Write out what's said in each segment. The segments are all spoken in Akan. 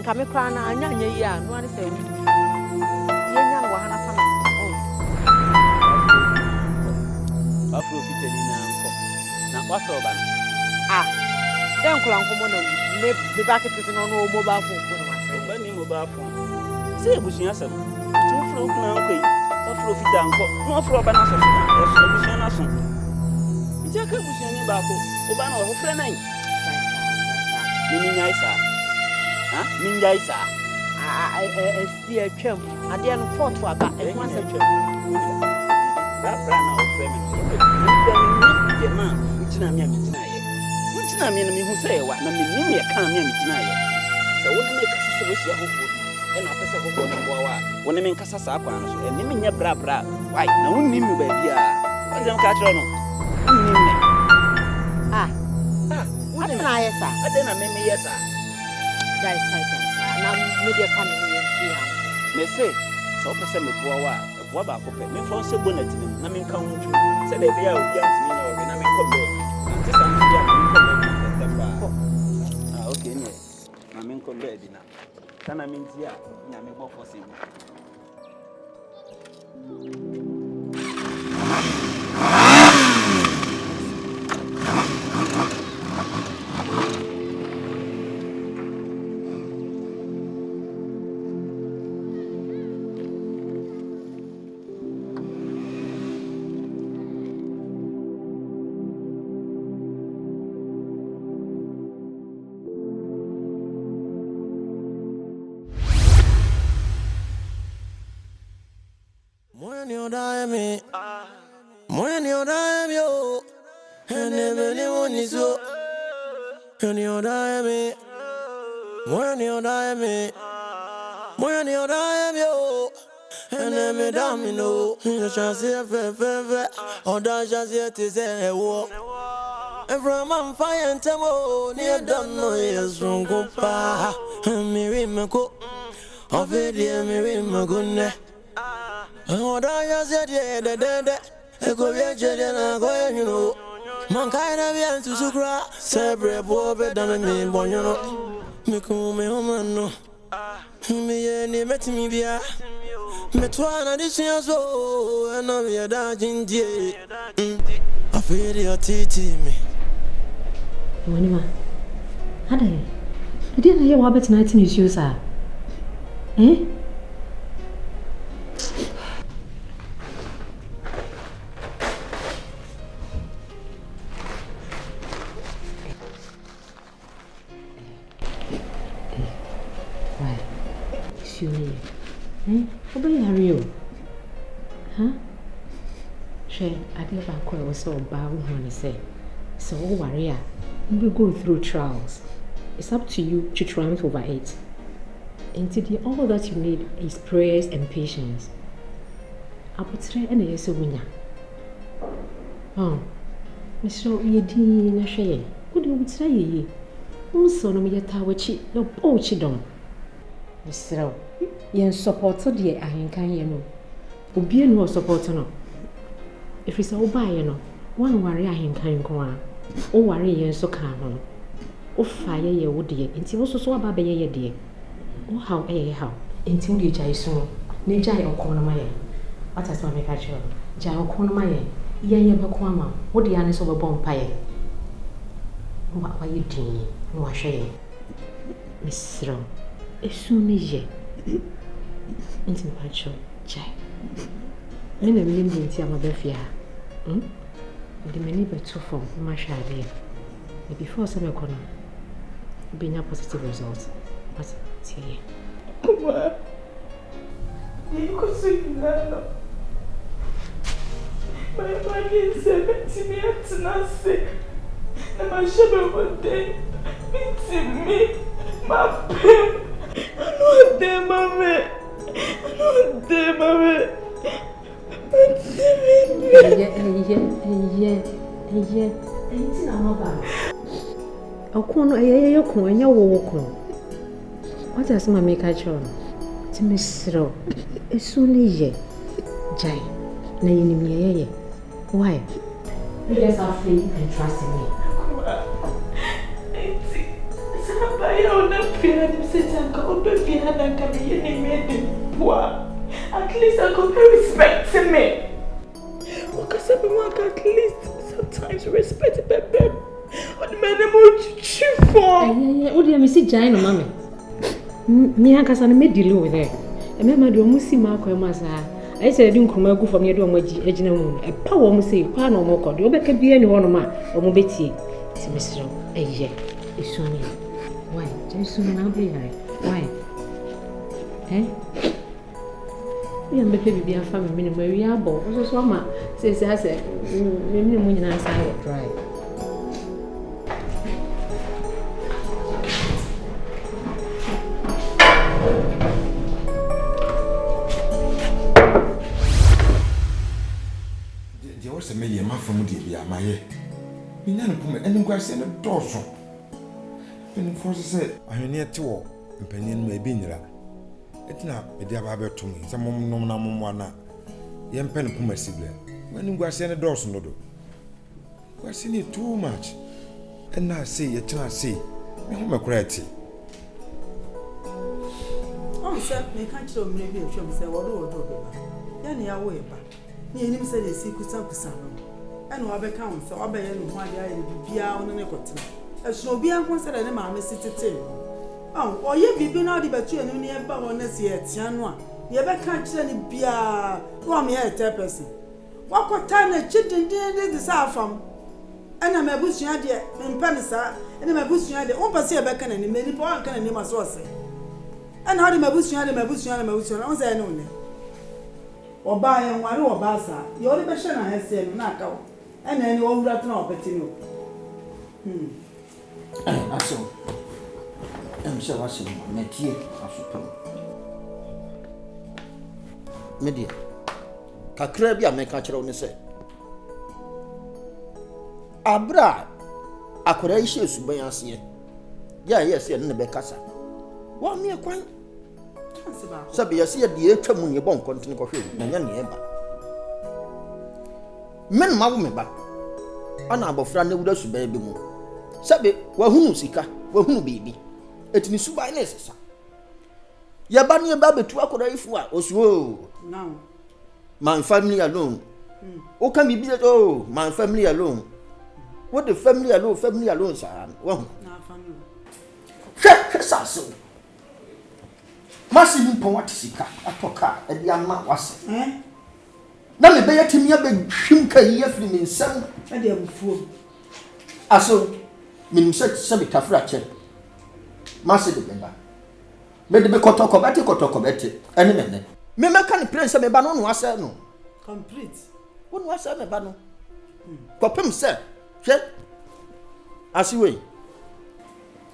Kami krana anya ya no ane se yenya no hana fa afro fitani na nko na kwaso ba den kula nkomo na me ba ke tete no no mobile phone ko no ma friend ba ni mobile phone se ebusuya sam ti afro kuna nko yi afro fita nko no afro ba na so so na ebusuya na so ti aka ebusuya ni ba ko o ba na o frɛ nan ni nyaisa Minjaisa. See a chum. I didn't fought for about a once a chum. That brand of feminine. Man, which I mean, which I mean, who say what? I mean, can't mean tonight. So, what make us wish your hope and officer who go to when I mean Cassasa, and naming your bra. Why, no one knew me, baby. I don't catch on. What am I, sir? I didn't mean me, yes, sir. Guys, now media family here. Me say, so person me boa wa ba ko pe me fon se bonnet na me kan hu say dey be a obi antimi na obi na me ko be anti something dia me ko be ba okay ne na me ko be di na kana me ntia nya me bo for se When you die me, and everyone is so. When you die me, when you die me, when you die me, and every damn you know, you shall see a fair, or that shall see it is a war. Every man fire and temo, near done no years from Gopa, and me my cook, of it, dear me my goodness. What I said, yeah, I go get and go, you know. Mankind of you to Sukra, Sabre, Bob, than me, Bono. Me come home, no. Me, any met me via Metwana this year, so, and I'm your dodging, dear. I feel your tea me. Wanima, had I didn't hear what night in his shoes are. Eh? What are you? Huh? She, I never quite was so bad when I say. So, warrior, we go through trials. It's up to you to triumph over it. Indeed, all that you need is prayers and patience. I put three and a winner. Oh, Mr. Yedi, Nashe, what do you say? Also, no, me a tower cheat, no poachy done. Mr. Yen supported the Ahinkan Yeno. Obien no support no. If it's all by no, one worry Ahinkan Kwan. O worry yen so calm. O fire ye would ye, until also so about ye dear. Oh, how, until you jay soon. Nijay or corner my. What has my make a show? Jay or corner my. Ye bakwama. What the honest of a bonfire? What were you doing? No, I say. Miss Row. As soon as ye. Into my show, Jay. Men of Limby and Tiamabefia. The many but two from my shade. Before some corner, being a positive result. But see, what? You could see none. My body is 70 minutes and I sick. And my shadow one day beating me. My pain. I know there, mommy. I know there, mommy. What does my make a job? To Miss Row, as soon as ye, Jay, Naini, why? You guys are free and trust in me. I don't feel him sitting up behind and coming in and at least I could respect to me. Because everyone at least sometimes respect a baby. What the man would chew for? What do you miss it, Jane, mommy? Me and Cassan made you with her. A member do Musi Marco Massa. I said, I didn't come out from your dome, a power Musi, Pano Moko, you better be any one of my or Mobeti. It's Mr. AGYA. It's Sonia. Why? Just soon I'll be right. Why? Eh? We are making be a family minimum where we are both. Also, Mama says, I said, maybe when I say it dry. There was a million from the my year. You never come and go send a dorsal. When forces said, I near to and penny may be near. It's not a dear barber to me, some nominal one. Young pen puma sibling. When you go send a dorsal, no do. We are seeing it too much. And now say, you cannot see. I'm a crazy. Oh, sir, they can't show me a show, say, what do Yanny away back. Near him said a secret Sankusan. And what accounts, so I bet you why I be on the nicotine. As no be unconsidered and mamma city. Oh, or you be out about you and near Baroness yet, Tianwa. You ever can't any beer, one me at 10%. What time the chicken did this out from? And I'm a bush idea in Panisa, and I'm a bush idea, one per se back and many point can name a source. And how do my bush idea, my bush idea, my bush idea, only. Or buy and one or bassa, the only person I have said, knock out, and then you all that no petino. I saw. I'm sure I see my tea. I suppose. Media. Cacrebia make a children say. Abra. I could issue by us here. Yes, you're in the Becassa. What me a quite? Sabi, I see a dear chum when you won't continue coffee, and then nearby. Men, my woman back. An above friend would also baby more. Sabi, wahunu sika, wahunu baby. It is so by necessary. Yabani a baby to akora ifwa, oswo. Now, My family alone. Oh, can be built, oh, my family alone. What the family alone, sir. Well, now, family. check so. Massive poetica, a poker, and the young was. Eh? Now, the bear to me a big shimka yeflim in some. I dear fool. Aso. Min such sabita fracture. Master the member. Made the cotocobati, any minute. Member can place a banon was no. Complete. What was a bano? Copim, sir. Check. As you way.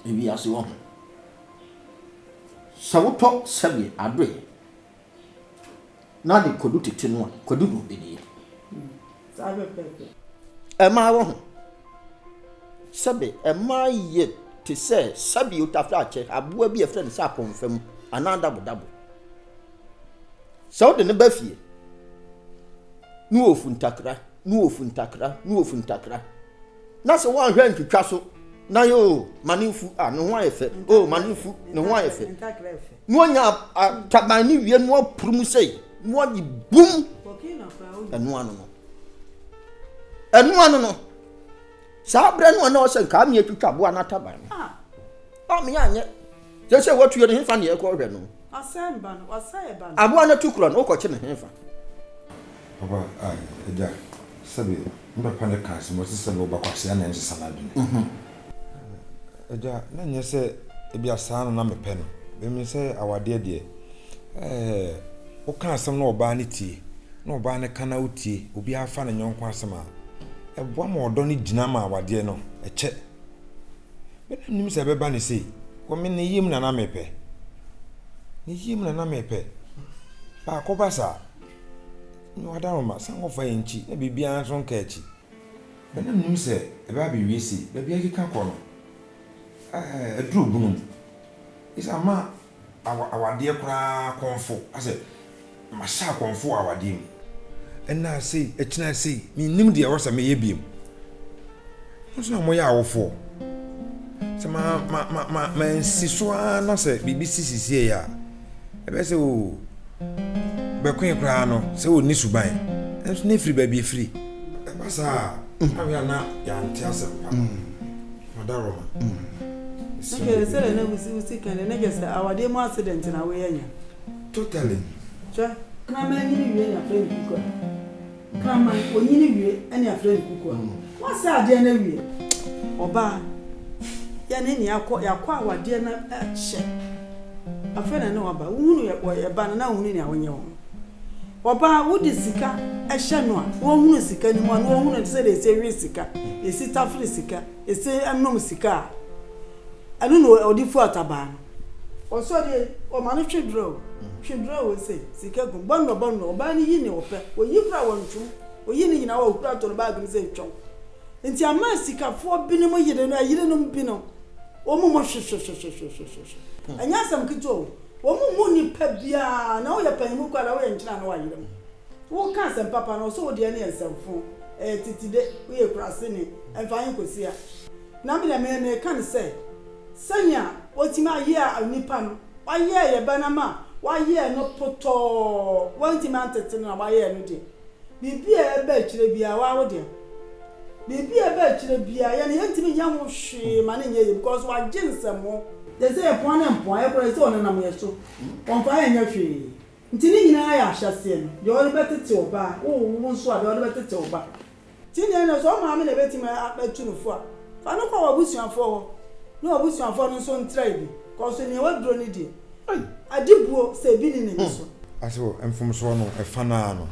Maybe as you want. So talk Sabi, I bring. Now they could do it in one, could do be. Am I wrong? Sabi, am I yet to say, Sabi, you have to check, I will be a friend sapon from ana double so de ne ba fie nu ofu ntakra na se wan hwe ntwitwa so na yo manifu ne ho ayefe manifu ne ho ayefe no nya tabani wie no purum sei no yi bum enu ano no sa bre no na o se nka me atwitwa bo na taban me anye je se watu ye ne hfa ne ye ko hwe no asemba no wasayeba no abo na tukura no ko che ne hfa papa eja sabe mba pane kansi mo sese bo bakwase na nse salad ni eja na nye se ebi asana na mepe no be mi se awade de o kan asem na oba ne tie na oba ne kana utie obi afa na nyonko asem a ebo ma odo ne gina ma awade no eche be na nim se beba ne sei ko me ne yim na mepe ni yim na mepe ba ko basa no adaroma sango fa yenchi na bibia nso nka echi bena nim se e ba bi wiesi ba bia kika ko no aduru bunum isa ma awade kura konfo ase ma sha konfo awade mi enna sei echina sei mi nim de wosa me yebiem nso na mo ya awofo se ma nsiso na se bibi sisi ya ebe se o bekwen kra no se o ni suban enso na free ba bi free basa awia na ya ntiasempa madaroma nge sele na usi kan na ge se awade mo accident na we yanya totally cha kama nyini wie na friend kuko kama onyini wie ani friend kuko wasa ade na wie oba ya ne ni yakwa awade na che afena na oba uhunu ya ba na uhunu ni awonye wo oba wudi sika ehye no a wo hunu sika ni mo na wo hunu se de se wi sika esi tafri sika esi anom sika anu no odifu ataba no oso de o manu twedro we say sika gun bonno oba ni yi ni ope oyi kura wontu oyi ni nyina wa kura to no bag ni se twon nti ama sika fo bi ni mo yire no ayire no bi no o mu mo anya sam kito wo mu ni pa bia na wo ya pan mu kwa na wo ya nkyina na wa yire wo ka sam papa no so wo de ne ensamfo titide wo ye kura se ni emfa yin kosia na me me kan say sanya otima ye a nipa no wa ye ye banama wa ye no poto wantima ntete na wa ye no de bibia e ba kire bia wa wo de bibia e ba kire bia ye ne yentimi nya ho hwe ma ne nye ye because wa ginsemo they say pon na pon e ko say onana mo ye so on fa ye nya hwe ntini nyina ya ahyase no ye o betete oba wo nso a ye o betete oba tini na so ma me na betima atunufo a fa no kwa wabusuafo no abusuafo no so ntrai bi ko so ne wadro ni di adibuo se bi ni ne so aso emfom so no efa na no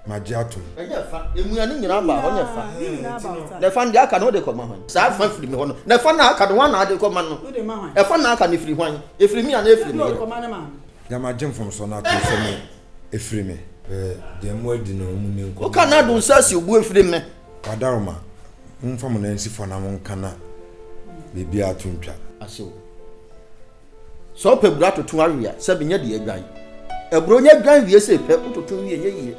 magiatum enye fa emuani nyina ba ho nye fa na fa ndi aka no de koma hwan sa fa firi me ho no na fa na aka no wana de koma no e fa na aka ne firi hwan efiri mi ana efiri me ya magem fom so na to se me efiri me de mo adi no mu ne nko o kana do sasi obu efiri me wadaroma mfom na nsi fo na mo kana bibi atuntwa aso so pebura totun awia se be nya de adwan ebro nya adwan wie se pe totun wie nya yie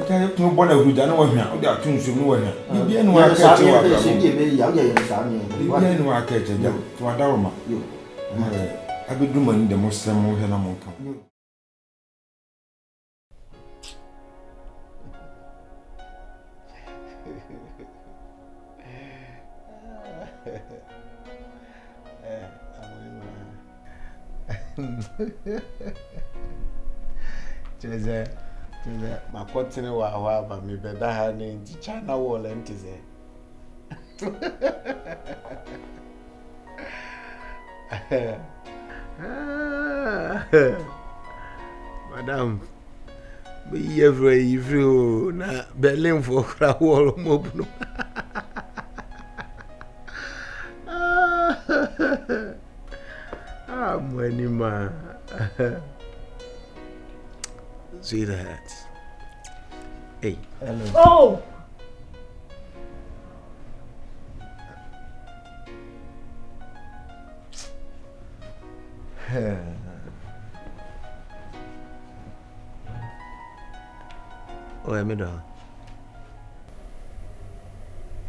ka to bona huja na wahwa o de atunsu no wahwa bibi enu aka che wa ga bibi ya ye sa ni bibi enu aka che ja to wadaroma yo abeduma ni de mo sem mo hwe na mo nka Cheze makotini wa hawa ba mi beda ha ni China wall entize Madam be every na Berlin for kra wall mo bunu money man. Sweetheart. Hey. Hello. Oh! Oh, I'm done.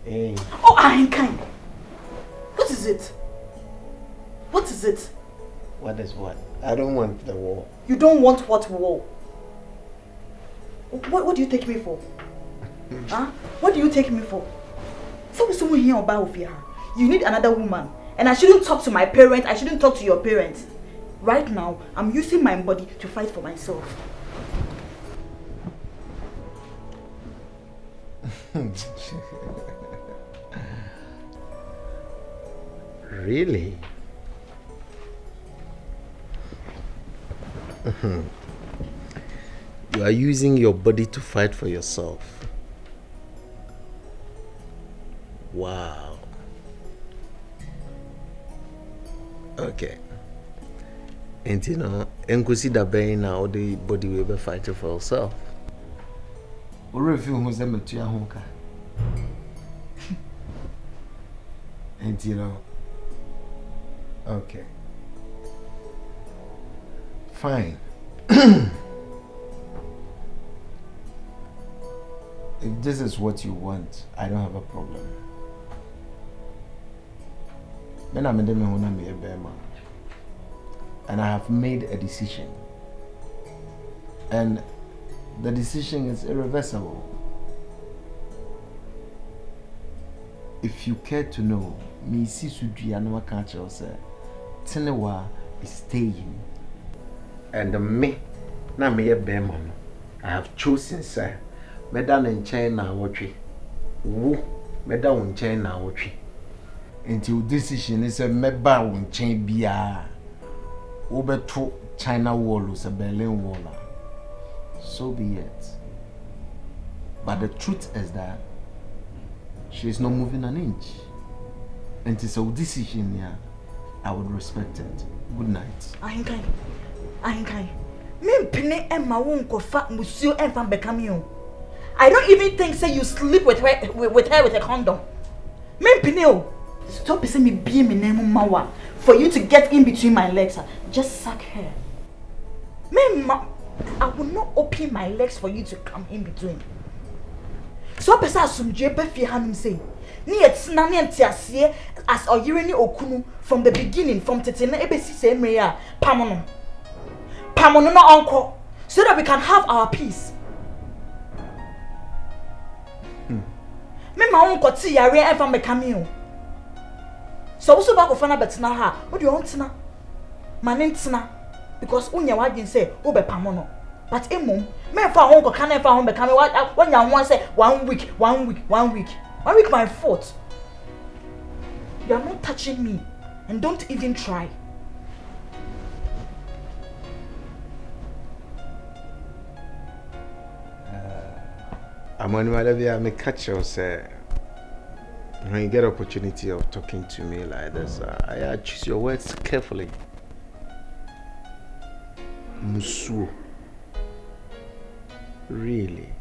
Hey. Oh, I ain't kind. What is it? What is it? What is what? I don't want the war. You don't want what war? What do you take me for? Huh? What do you take me for? So someone here about here. You need another woman. And I shouldn't talk to my parents. I shouldn't talk to your parents. Right now, I'm using my body to fight for myself. Really? You are using your body to fight for yourself. Wow. Okay. And you know, consider being now the body will be fighting for herself. Or if you was a material and you know, okay. Fine. If this is what you want, I don't have a problem. And I have made a decision. And the decision is irreversible. If you care to know, me see Sudriano Kancho say, Tenewa is staying. And me, na me a beman. I have chosen, sir. Medan in China watchy. Woo, Medan in China watchy. Until decision is a meba on chain bia. Over to China wall is a Berlin wall. So be it. But the truth is that she is not moving an inch. And it's a decision here. I would respect it. Good night. I ain't kind. Me pene Emma won't go fat monsieur and fan become. I don't even think say you sleep with her with a condom. Me pene. Stop saying me be me name mawa for you to get in between my legs. Just suck her. I will not open my legs for you to come in between. So pesa asumje be fi hanum say. Ni etina ni entiase as oyireni okunu from the beginning from tetena ebesi say meya pamono. Pamono no uncle so that we can have our peace. Me ma unko ti yare e fa me kameo. So so back of na betina ha. What do you want na? Manintina because unya wadin say obe pamono. But emom me fa hon ko kan fa hon be kan when ya wan say 1 week 1 week 1 week 1 week my fault. You are not touching me and don't even try. I'm on my level. I may catch you say when you get opportunity of talking to me like this, I choose your words carefully. Musu. Really?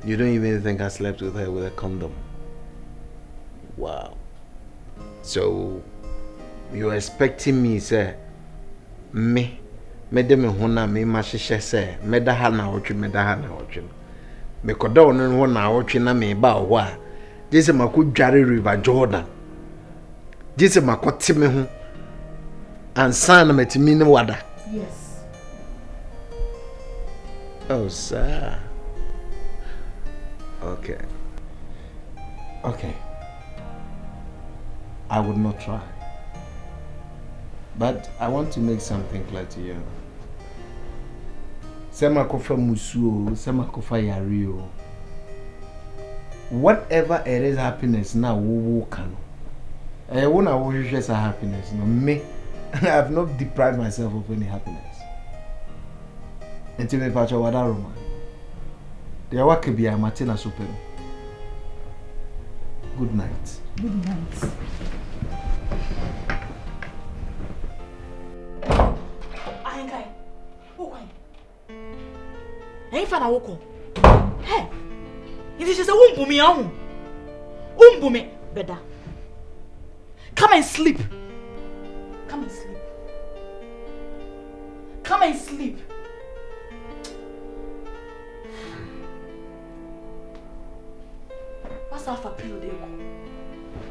You don't even think I slept with her with a condom? Wow. So you're expecting me, say, me dem hona me mashishe say, medaha na ochi. Me koda onu ho na ochi na me ba ho a. Jese mako dware River Jordan. Jese mako time ho. Ansa na metimi ne wada. Yes. Oh, sir. Okay. I would not try. But I want to make something clear to you. Sema kofa musuo, sema kofa yario. Whatever it is happiness now, wo can. When I wish just a happiness, no me. I have not deprived myself of any happiness. Until me pacha wada Roma. They are working be a matina super. Good night. Good night. Ayenkai. Oh, why? Ain't fan awoko. Hey. It is just a umbumi ahu. Umbumi better. Come and sleep. Come and sleep.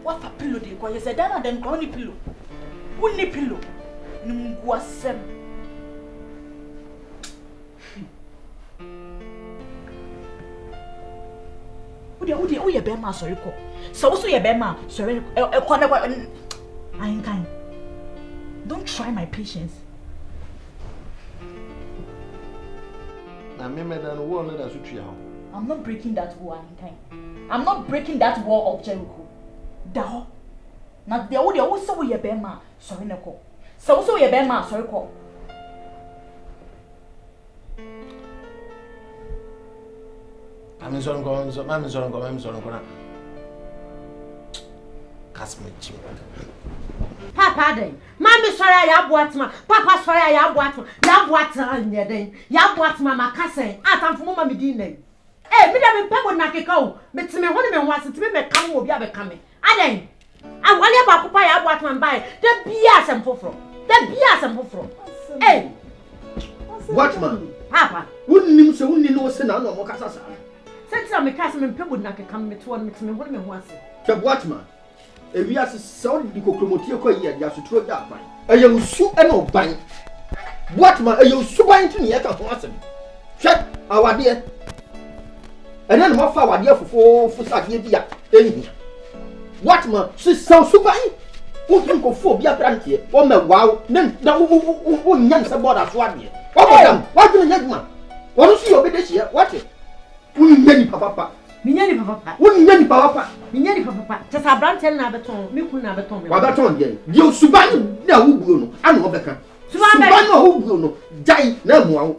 What for pillow dey go? You say that and then go ni pillow. Who ni pillow? Nungwa sem. Who ye be ma sorry ko. So ye be ma sorry I ain't kind. Don't try my patience. I'm not breaking that wall, I ain't kind. I'm not breaking that wall of Jericho. Daho. Now the also ye be ma sorry neko. So ye be ma sorry ko. I'm sorry, Papa den. Mommy sorry I boatma. Papa sorry I boatma. Ya boatma nyeden. Ya boatma makase. Atamfo mama me din nai. Eh, me da me pego na keka o. Me time ho ne me ho asete me kam obi abeka me. Aden. Awale ba papa ya boatma mbae. Da bia asem foforo. Eh. Boatman. Papa. Wunnim se wunni no se na no mo kasa sa. Sentira me kase me pego na keka me to me time ho ne me ho ase. Ke boatman. Ewia se saudi di kokromotie ko ye dia sotro dia ban. Eye usu e no ban. Boatman eye usu ban ti ne ye ka ho asem. Hwe awade e. Ena no fa awade fofo sade bia ehia. Boatman se su ban. Wo tun ko fo bia prantie. Wo me wow na wo nyan se border so ade. Wo bodam, wo dun nyaduma. Wo no su yo bedehia, what? Wo nyani papa. Minyani papa. Wunnyani papa. Minyani papa. Just brantel na beton, me kun na beton me. Wa beton dey. Dio suban na wubuo no, ana obeka. Suban na wubuo no, jai na muawo.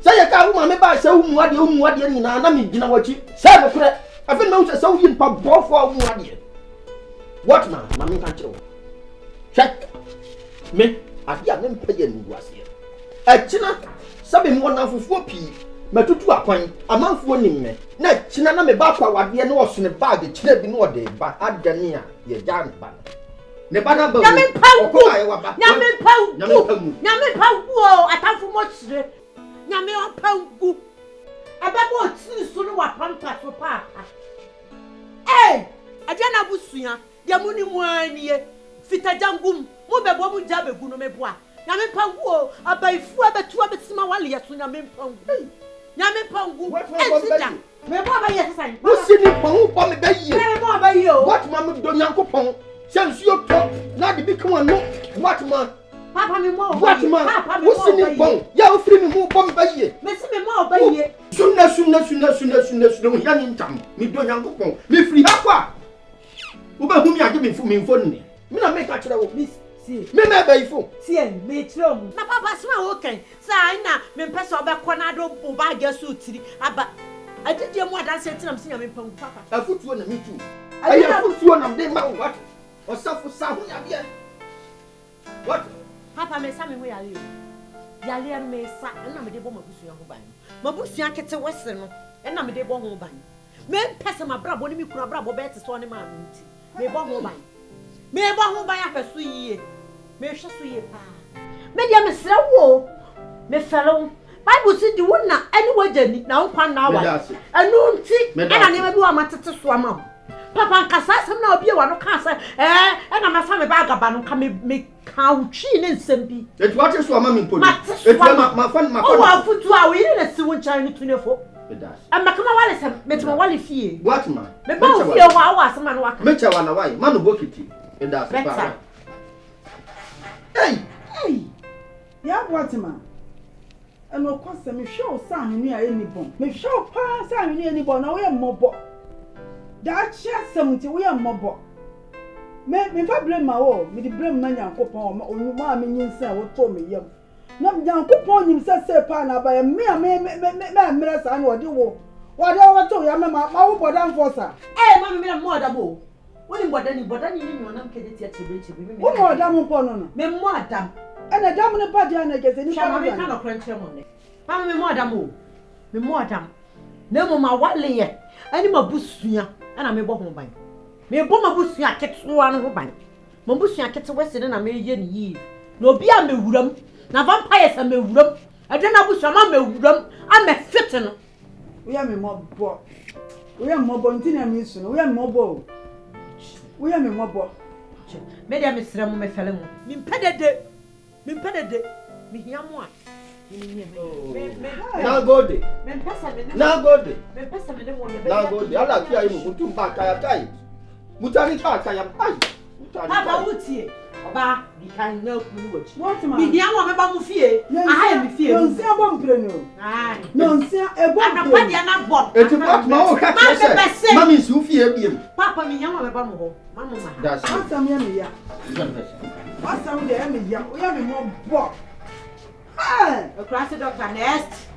Say ya ka wo ma me ba say wo muade nyina na me gina wachi. Say me kure. Afi na wo say wo yin pa bofo wo muade. What man? Ma me kan kire wo. Check. Me adia me mpaye ndu ase. Achina sabe mo na fufuo pii. Matutu akwan amanfo nimme na china na me ba kwa wade na oso ne bag china bi na ode ba adane a ye ja ne ba ne ba na ba nyame pawu o atamfo mo chire nyame pawu ababo tiri so no wa pampa so papa adwana busua de muni mu anie fitajangum mo bebo mu ja begu no meboa nyame pawu o abaifu abetu abetima wale yeso nyame pawu Nyame pangu. Me bo ba ye sai. Wo sini pangu bo me ba ye. Me bo ba ye o. What man me do Nyankopon. Sense you talk. Na de bi kan no. What man? Papa me mo. What man? Wo sini pon. Ya o free me mo bo me ba ye. Me si me mo ba ye. Sunna. Ya ni ntam. Me do Nyankopon. Me free ha kwa. Wo ba hu mi age me fo ni. Me na me ka kire wo. Me ba ifo. Me trom. Na papa sma wo kan. Sa na me pese obekọ na do bo ba ga so tiri aba. Adide mu adanse tinam sinya me pam papa. Afutuo na me tu. Ayi afutuo na me ma what? Osafu sa hu ya bia. What? Papa me sa me ho yale. Yale me sa na me de bo mabusua ho ban. Mabusua kete wese no. Na me de bo ho ban. Me pese ma brabo ni me kura brabo be te so ne ma nti. Me bo ho ban. Me bo ho ban afaso yie. Me hwe so yie pa. Me dia me sra wo. Me fellow Bible said the one na anywhere jani na nkwa na wa. Anu nti na ne ma bi wa matete so ama. Papa nkasa sam na obi e wa no ka say na ma fa me ba agaba no ka me ka utwi ne nsem bi. Et what is so ama me poli. Et ma fa. O wa futu a we na si won chan ni tunefo. Ama kama wale sam me tuma wale fie. What man? Me ba fie wa wa asema no waka. Me cha wa na why? Man no bokiti. And that's better. Hey. Ya what man? And of course, me show son near any bomb. Me show pass son near any bomb. Now we are mobile. That chest 70 we are mobile. Me blame my own. Me the blame man and coupon. Only one million say what told me. Yum. No, young coupon himself say pana by a mere me son or do. Whatever told you, my own bottom for sir. Eh, mammy, me more double. What in what any you know, I'm kidding yet to reach me. What more damn upon me more damn. And a damn party and I guess any kind of crunch money. Mamma me more damn. Me more damn. No more what lay any more busuya, and I may bo home by. Me bo my busuya ket one who bank. My busuya ket western and I may ye. No be a me room. Now vampires and me room. I don't know bush a me room. I'm a fitting. We are me more bo. We are more bontina mission. We are more bo. We are me mobo. Media Miss Ramo me fell in. Mimpedede. Me hear more. Now go there. Now go there. Now go there. I like you to back. I Mutani I am Papa Wutie. Oba, you can know what man. Me hear one about Mufie. I am fear. No, see a bomb preno. No, see a bomb. I'm not bomb. It's about my own cat. Mammy, you fear him. Papa, me young about Mamma. That's what's some yummy. What's some yummy? We have more bomb. Across the doctor nest.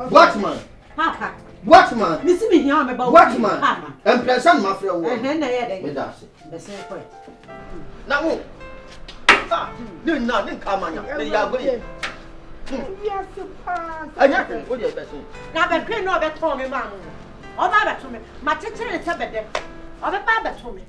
What man? Papa. What man? Miss me here about what man? And present my friend. That's the same point. Now, no, nothing come on. They are going. Yes, surprised. I have to put your best. Now, the queen of the Tommy man. Or Baba to me. My teacher is a bed. Or the Baba to me.